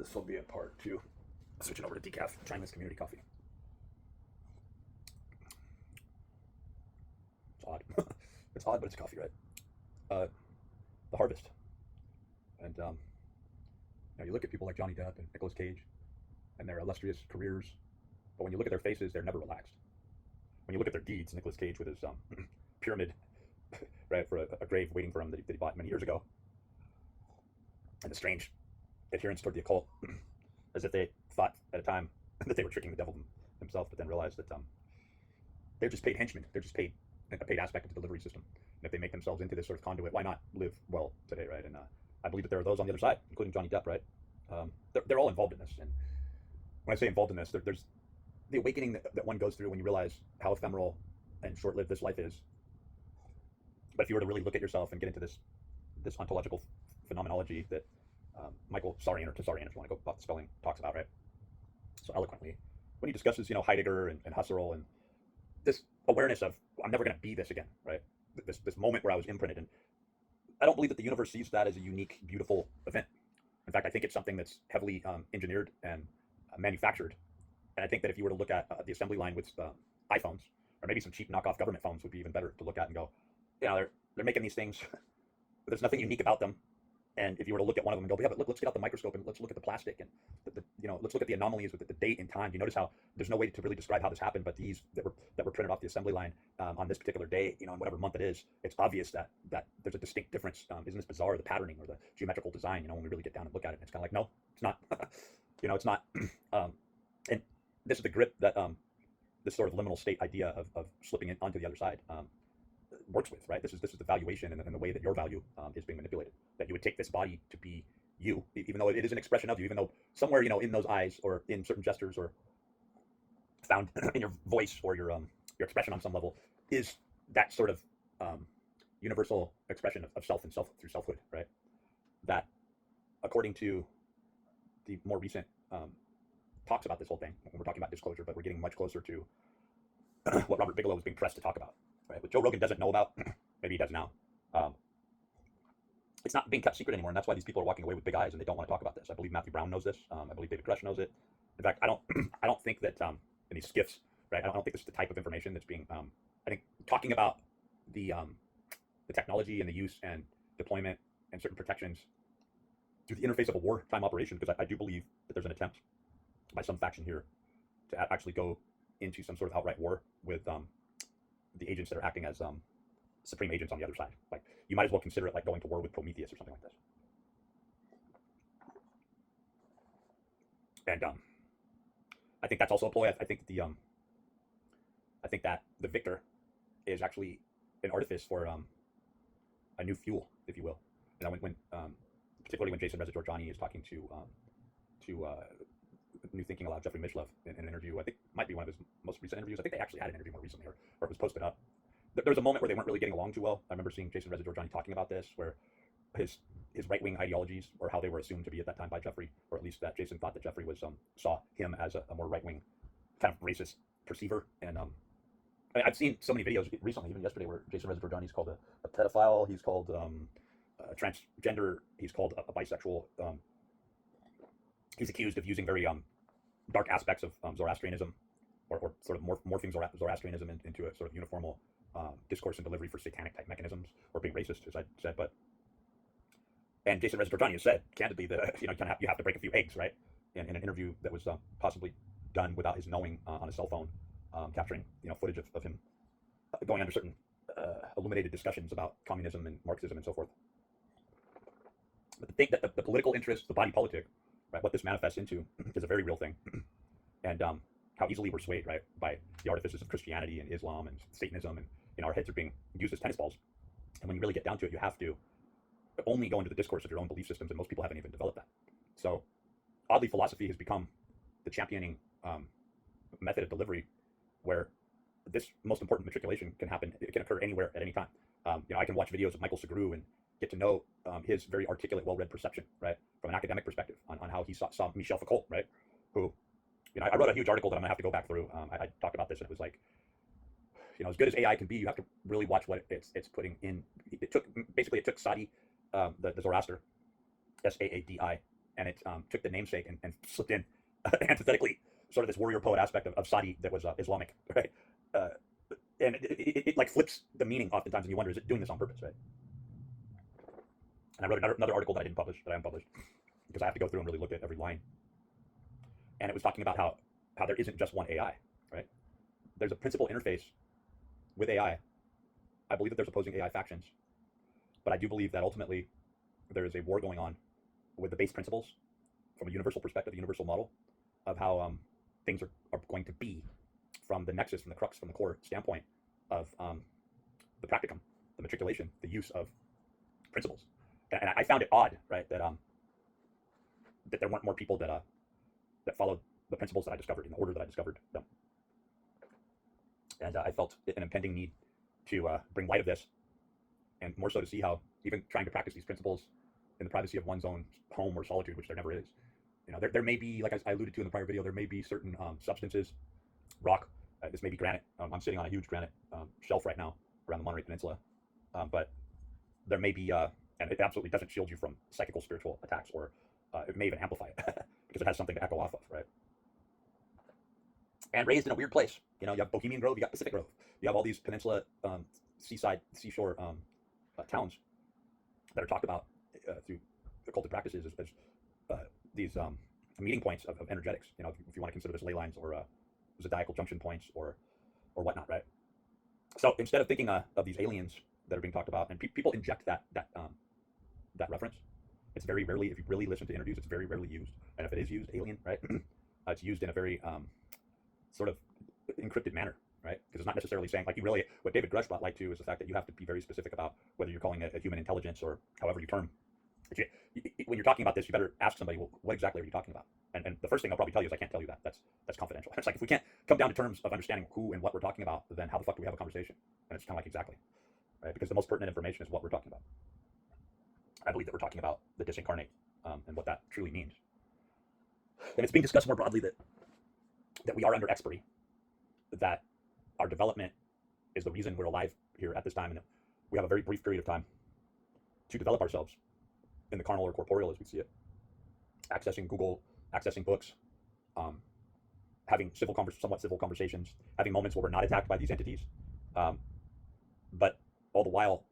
This will be a part two. Switching over to decaf, trying this community coffee. It's odd. It's odd, but it's coffee, right? The Harvest. And you look at people like Johnny Depp and Nicolas Cage and their illustrious careers, but when you look at their faces, they're never relaxed. When you look at their deeds, Nicolas Cage with his pyramid, right, for a grave waiting for him that he bought many years ago, and the strange adherence toward the occult, as if they thought at a time that they were tricking the devil himself, but then realized that they're just paid henchmen. They're just paid a paid aspect of the delivery system. And if they make themselves into this sort of conduit, why not live well today, right? And I believe that there are those on the other side, including Johnny Depp, right? They're all involved in this. And when I say involved in this, there's the awakening that one goes through when you realize how ephemeral and short-lived this life is. But if you were to really look at yourself and get into this ontological phenomenology that Michael Sarian, or Tsarian, if you want to go about the spelling, talks about, right, so eloquently, when he discusses, Heidegger and Husserl and this awareness of, I'm never going to be this again, right? This moment where I was imprinted. And I don't believe that the universe sees that as a unique, beautiful event. In fact, I think it's something that's heavily engineered and manufactured. And I think that if you were to look at the assembly line with iPhones, or maybe some cheap knockoff government phones would be even better to look at and go, they're making these things, but there's nothing unique about them. And if you were to look at one of them and go, yeah, but look, let's get out the microscope and let's look at the plastic and let's look at the anomalies with the date and time. You notice how there's no way to really describe how this happened, but these that were printed off the assembly line on this particular day, in whatever month it is, it's obvious that there's a distinct difference. Isn't this bizarre? The patterning or the geometrical design. When we really get down and look at it, it's kind of like, no, it's not. It's not. And this is the grip that this sort of liminal state idea of slipping in onto the other side works with, right? This is the valuation and the way that your value is being manipulated. That you would take this body to be you, even though it is an expression of you, even though somewhere in those eyes or in certain gestures or found in your voice or your expression on some level is that sort of universal expression of self and self through selfhood, right? That according to the more recent talks about this whole thing, when we're talking about disclosure, but we're getting much closer to what Robert Bigelow was being pressed to talk about. Right? What Joe Rogan doesn't know about, maybe he does now. It's not being kept secret anymore, and that's why these people are walking away with big eyes and they don't want to talk about this. I believe Matthew Brown knows this. I believe David Grush knows it. In fact, I don't think that in these skiffs, right? I don't think this is the type of information that's being. I think talking about the technology and the use and deployment and certain protections through the interface of a wartime operation, because I do believe that there's an attempt by some faction here to actually go into some sort of outright war with the agents that are acting as supreme agents on the other side. Like, you might as well consider it like going to war with Prometheus or something like this. And I think that's also a ploy. I think that the victor is actually an artifice for a new fuel, if you will. When particularly when Jason Rezajorjani is talking to New Thinking Aloud, Jeffrey Mishlev, in an interview. I think might be one of his most recent interviews. I think they actually had an interview more recently, or it was posted up. There was a moment where they weren't really getting along too well. I remember seeing Jason Rezajorjani talking about this, where his right-wing ideologies, or how they were assumed to be at that time by Jeffrey, or at least that Jason thought that Jeffrey was saw him as a more right-wing kind of racist perceiver. And I've seen so many videos recently, even yesterday, where Jason Rezajorjani is called a pedophile. He's called a transgender. He's called a bisexual. He's accused of using very dark aspects of Zoroastrianism, or sort of morphing Zoroastrianism into a sort of uniformal discourse and delivery for satanic type mechanisms, or being racist, as I said. And Jason Rezajorjani has said candidly that you have to break a few eggs, right? In an interview that was possibly done without his knowing, on a cell phone, capturing footage of him going under certain illuminated discussions about communism and Marxism and so forth. But to think that the political interest, the body politic, right, what this manifests into is a very real thing. And how easily we're swayed, right, by the artifices of Christianity and Islam and Satanism, and our heads are being used as tennis balls. And when you really get down to it, you have to only go into the discourse of your own belief systems, and most people haven't even developed that. So oddly, philosophy has become the championing method of delivery, where this most important matriculation can happen. It can occur anywhere at any time. I can watch videos of Michael Segru and get to know his very articulate, well-read perception, right, from an academic perspective on how he saw Michel Foucault, right, who, I wrote a huge article that I'm gonna have to go back through. I talked about this, and it was like, as good as AI can be, you have to really watch what it's putting in. It took Saadi, the Zoroaster, Saadi, and it took the namesake and slipped in antithetically sort of this warrior poet aspect of Sadi that was Islamic, right? Uh, and it like flips the meaning oftentimes, and you wonder, is it doing this on purpose, right? And I wrote another article that I didn't publish, that I haven't published, because I have to go through and really look at every line. And it was talking about how there isn't just one AI, right? There's a principal interface with AI. I believe that there's opposing AI factions, but I do believe that ultimately there is a war going on with the base principles from a universal perspective, a universal model of how things are going to be from the nexus, from the crux, from the core standpoint of the practicum, the matriculation, the use of principles. And I found it odd, right, that there weren't more people that followed the principles that I discovered in the order that I discovered them. And I felt an impending need to bring light of this, and more so to see how even trying to practice these principles in the privacy of one's own home or solitude, which there never is. You know, there may be, like I alluded to in the prior video, there may be certain substances, rock, this may be granite. I'm sitting on a huge granite shelf right now around the Monterey Peninsula, but there may be, and it absolutely doesn't shield you from psychical spiritual attacks, or it may even amplify it because it has something to echo off of, right? And raised in a weird place. You know, you have Bohemian Grove, you got Pacific Grove, you have all these peninsula, seashore towns that are talked about through occultic practices as these meeting points of energetics. You know, if you want to consider this ley lines or zodiacal junction points or whatnot, right? So instead of thinking of these aliens that are being talked about, and people inject that reference, it's very rarely, if you really listen to interviews, it's very rarely used. And if it is used, alien, right, it's used in a very sort of encrypted manner, right? Because it's not necessarily saying, like, you really, what David Grush brought light to is the fact that you have to be very specific about whether you're calling it a human intelligence or however you term. When you're talking about this, you better ask somebody, well, what exactly are you talking about? And the first thing they'll probably tell you is, I can't tell you that. That's confidential. It's like, if we can't come down to terms of understanding who and what we're talking about, then how the fuck do we have a conversation? And it's kind of like, exactly, right? Because the most pertinent information is what we're talking about. I believe that we're talking about the disincarnate and what that truly means. And it's being discussed more broadly that we are under expiry, that our development is the reason we're alive here at this time, and that we have a very brief period of time to develop ourselves in the carnal or corporeal as we see it, accessing Google, accessing books, having somewhat civil conversations, having moments where we're not attacked by these entities, but all the while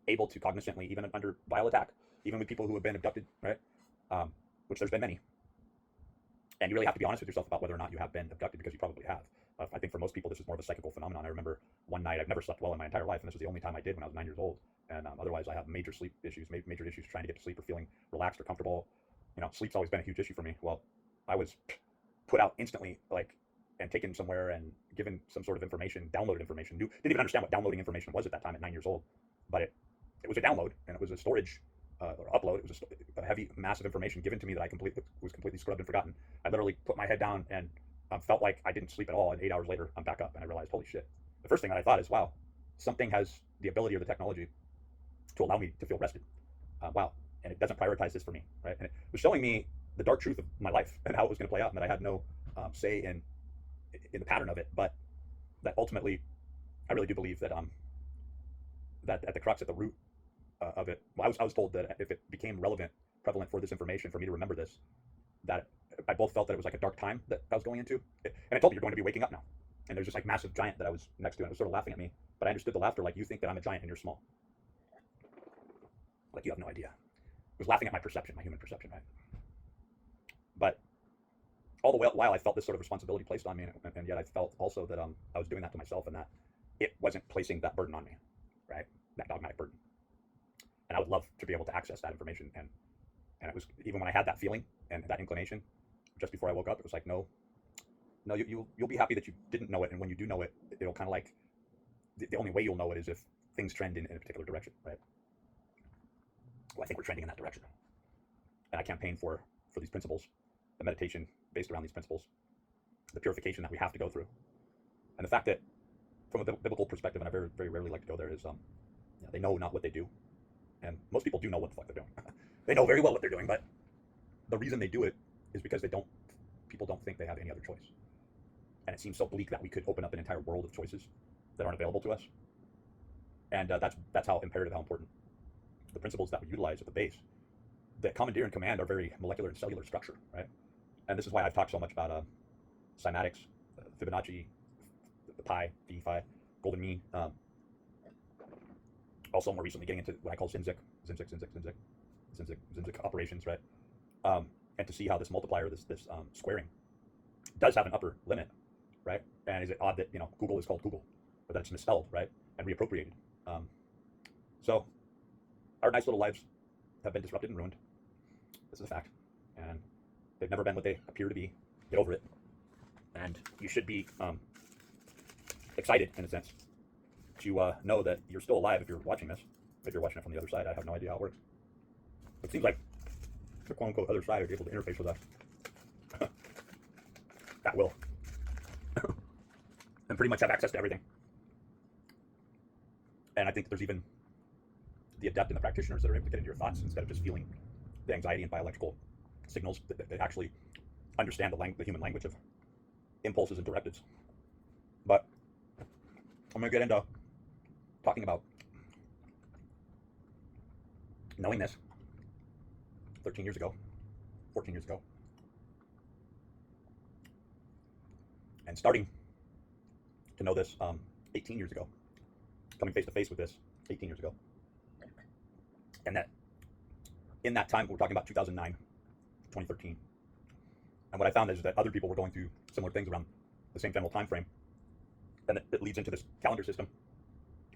able to cognizantly, even under vile attack, even with people who have been abducted, right, which there's been many. And you really have to be honest with yourself about whether or not you have been abducted, because you probably have. I think for most people, this is more of a psychical phenomenon. I remember one night, I've never slept well in my entire life, and this was the only time I did when I was 9 years old. And otherwise, I have major sleep issues, major issues trying to get to sleep or feeling relaxed or comfortable. You know, sleep's always been a huge issue for me. Well, I was put out instantly, like, and taken somewhere and given some sort of information, downloaded information. Didn't even understand what downloading information was at that time at 9 years old, but it was a download, and it was a storage or upload. It was a heavy, massive information given to me that was completely scrubbed and forgotten. I literally put my head down and felt like I didn't sleep at all, and 8 hours later, I'm back up, and I realized, holy shit. The first thing that I thought is, wow, something has the ability or the technology to allow me to feel rested. Wow, and it doesn't prioritize this for me, right? And it was showing me the dark truth of my life and how it was going to play out, and that I had no say in the pattern of it, but that ultimately, I really do believe that that at the crux, at the root of it, well, I was told that if it became prevalent for this information, for me to remember this, that I both felt that it was like a dark time that I was going into, and it told me, you're going to be waking up now. And there's this like massive giant that I was next to, and it was sort of laughing at me, but I understood the laughter like, you think that I'm a giant and you're small. Like, you have no idea. It was laughing at my perception, my human perception, right? But all the while I felt this sort of responsibility placed on me, and yet I felt also that I was doing that to myself, and that it wasn't placing that burden on me, right? That dogmatic burden. And I would love to be able to access that information, and it was, even when I had that feeling and that inclination, just before I woke up, it was like, no, you'll be happy that you didn't know it, and when you do know it, it'll kind of like, the only way you'll know it is if things trend in a particular direction, right? Well, I think we're trending in that direction, and I campaign for these principles, the meditation based around these principles, the purification that we have to go through, and the fact that, from a biblical perspective, and I very, very rarely like to go there, is they know not what they do, and most people do know what the fuck they're doing. They know very well what they're doing, but the reason they do it is because people don't think they have any other choice, and it seems so bleak that we could open up an entire world of choices that aren't available to us, and that's how imperative, how important the principles that we utilize at the base, that commandeer and command are very molecular and cellular structure, right? And this is why I've talked so much about cymatics, Fibonacci, the pi, phi, golden mean. Also, more recently, getting into what I call Zinzig operations, right? And to see how this multiplier, this squaring, does have an upper limit, right? And is it odd that Google is called Google, but that it's misspelled, right, and reappropriated? So our nice little lives have been disrupted and ruined. This is a fact, and they've never been what they appear to be. Get over it, and you should be excited in a sense to know that you're still alive if you're watching this. If you're watching it from the other side, I have no idea how it works. It seems like the quote-unquote other side is able to interface with us. That will. And pretty much have access to everything. And I think there's even the adept and the practitioners that are able to get into your thoughts instead of just feeling the anxiety and bioelectrical signals that actually understand the human language of impulses and directives. But I'm going to get into talking about knowing this 13 years ago, 14 years ago, and starting to know this 18 years ago, coming face to face with this 18 years ago. And that in that time, we're talking about 2009, 2013. And what I found is that other people were going through similar things around the same general time frame. And it leads into this calendar system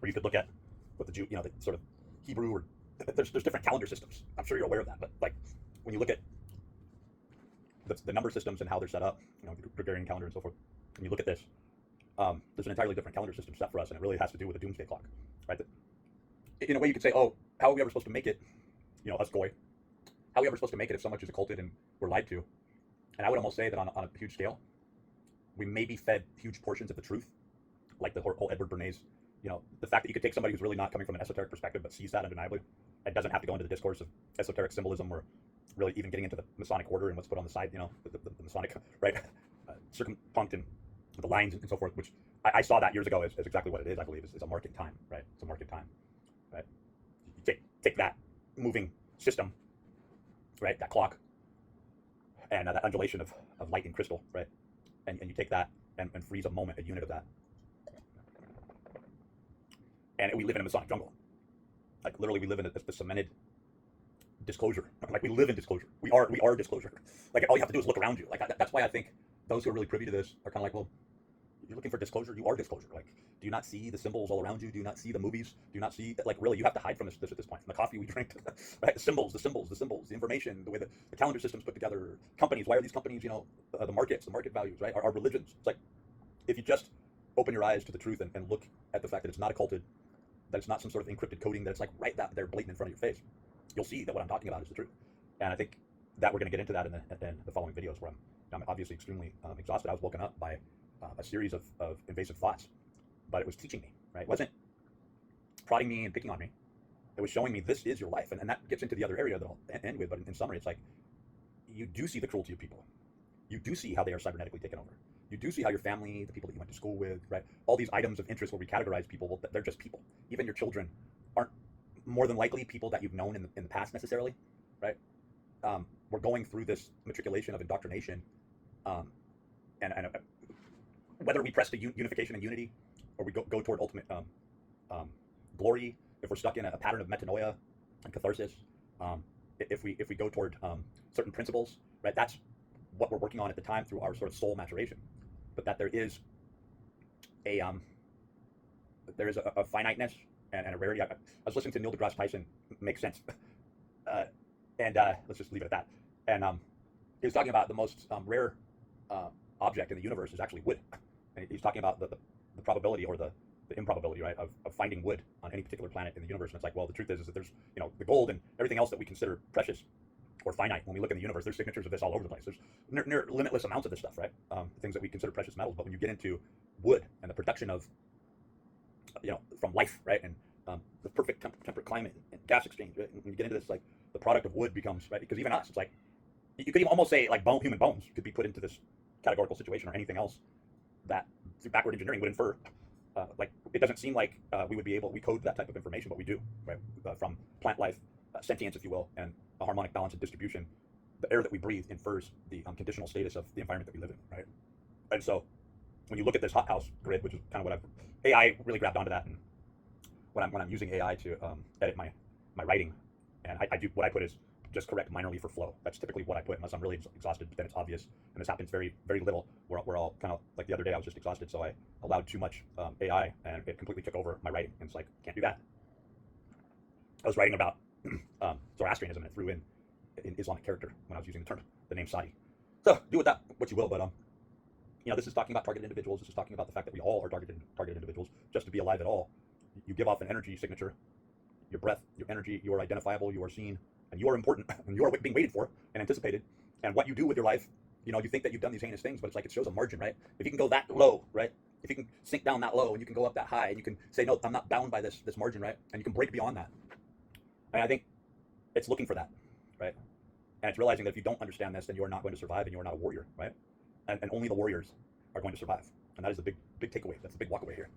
where you could look at what the the sort of Hebrew, or there's different calendar systems. I'm sure you're aware of that. But like when you look at the number systems and how they're set up, Gregorian calendar and so forth, and you look at this, there's an entirely different calendar system set for us, and it really has to do with the doomsday clock, right? In a way, you could say, oh, how are we ever supposed to make it, us goy? How are we ever supposed to make it if so much is occulted and we're lied to? And I would almost say that on a huge scale, we may be fed huge portions of the truth, like the whole Edward Bernays, the fact that you could take somebody who's really not coming from an esoteric perspective but sees that undeniably and doesn't have to go into the discourse of esoteric symbolism or really even getting into the Masonic order and what's put on the side, the Masonic, right, circumpunct and the lines and so forth, which I saw that years ago as exactly what it is. I believe is a market time, right? It's a market time, right? You take that moving system, right, that clock, and that undulation of light and crystal, right, and you take that and freeze a moment, a unit of that, and we live in a Masonic jungle. Like literally, we live in the cemented disclosure. Like we live in disclosure. We are disclosure. Like all you have to do is look around you. Like that's why I think those who are really privy to this are kind of like, well, you're looking for disclosure. You are disclosure. Like, do you not see the symbols all around you? Do you not see the movies? Do you not see like really? You have to hide from this at this point. From the coffee we drink, right? The symbols, the information, the way the calendar system's put together. Companies. Why are these companies? The markets, the market values, right? Our religions. It's like if you just open your eyes to the truth and look at the fact that it's not occulted, that it's not some sort of encrypted coding, that it's like right there blatant in front of your face, you'll see that what I'm talking about is the truth. And I think that we're going to get into that in the following videos, where I'm obviously extremely exhausted. I was woken up by a series of invasive thoughts, but it was teaching me, right? It wasn't prodding me and picking on me. It was showing me this is your life. And that gets into the other area that I'll end with, but in summary, it's like you do see the cruelty of people. You do see how they are cybernetically taken over. You do see how your family, the people that you went to school with, right? All these items of interest where we categorize people, well, they're just people. Even your children aren't more than likely people that you've known in the past necessarily, right? We're going through this matriculation of indoctrination, and whether we press to unification and unity, or we go toward ultimate glory, if we're stuck in a pattern of metanoia and catharsis, if we go toward certain principles, right? That's what we're working on at the time through our sort of soul maturation. But that there is a finiteness and a rarity. I was listening to Neil deGrasse Tyson. Makes sense. And let's just leave it at that. And he was talking about the most rare object in the universe is actually wood. And he's talking about the probability or the improbability, right, of finding wood on any particular planet in the universe. And it's like, well, the truth is that there's the gold and everything else that we consider precious or finite. When we look in the universe, there's signatures of this all over the place. There's near limitless amounts of this stuff, right? Things that we consider precious metals. But when you get into wood and the production of from life, right, and the perfect temperate climate and gas exchange, right? And when you get into this, like the product of wood becomes, right, because even us, it's like you could even almost say like human bones could be put into this categorical situation, or anything else that through backward engineering would infer. Like it doesn't seem like we code that type of information, but we do, right? From plant life, sentience, if you will, and a harmonic balance and distribution, the air that we breathe infers the conditional status of the environment that we live in, right? And so when you look at this hothouse grid, which is kind of what AI really grabbed onto that, and when I'm using AI to edit my writing, and I do what I put is just correct minorly for flow. That's typically what I put, unless I'm really exhausted. But then it's obvious, and this happens very very little. We're all kind of like the other day. I was just exhausted, so I allowed too much AI, and it completely took over my writing. And it's like, can't do that. I was writing about Zoroastrianism, and it threw in Islamic character when I was using the name Sadi. So do with that what you will, but this is talking about targeted individuals. This is talking about the fact that we all are targeted individuals. Just to be alive at all, you give off an energy signature, your breath, your energy. You are identifiable. You are seen, and you are important, and you are being waited for and anticipated. And what you do with your life, you think that you've done these heinous things, but it's like it shows a margin, right? If you can go that low, right? If you can sink down that low, and you can go up that high, and you can say, no, I'm not bound by this margin, right? And you can break beyond that. And I think it's looking for that, right? And it's realizing that if you don't understand this, then you are not going to survive, and you are not a warrior, right? And only the warriors are going to survive. And that is the big takeaway. That's the big walk away here.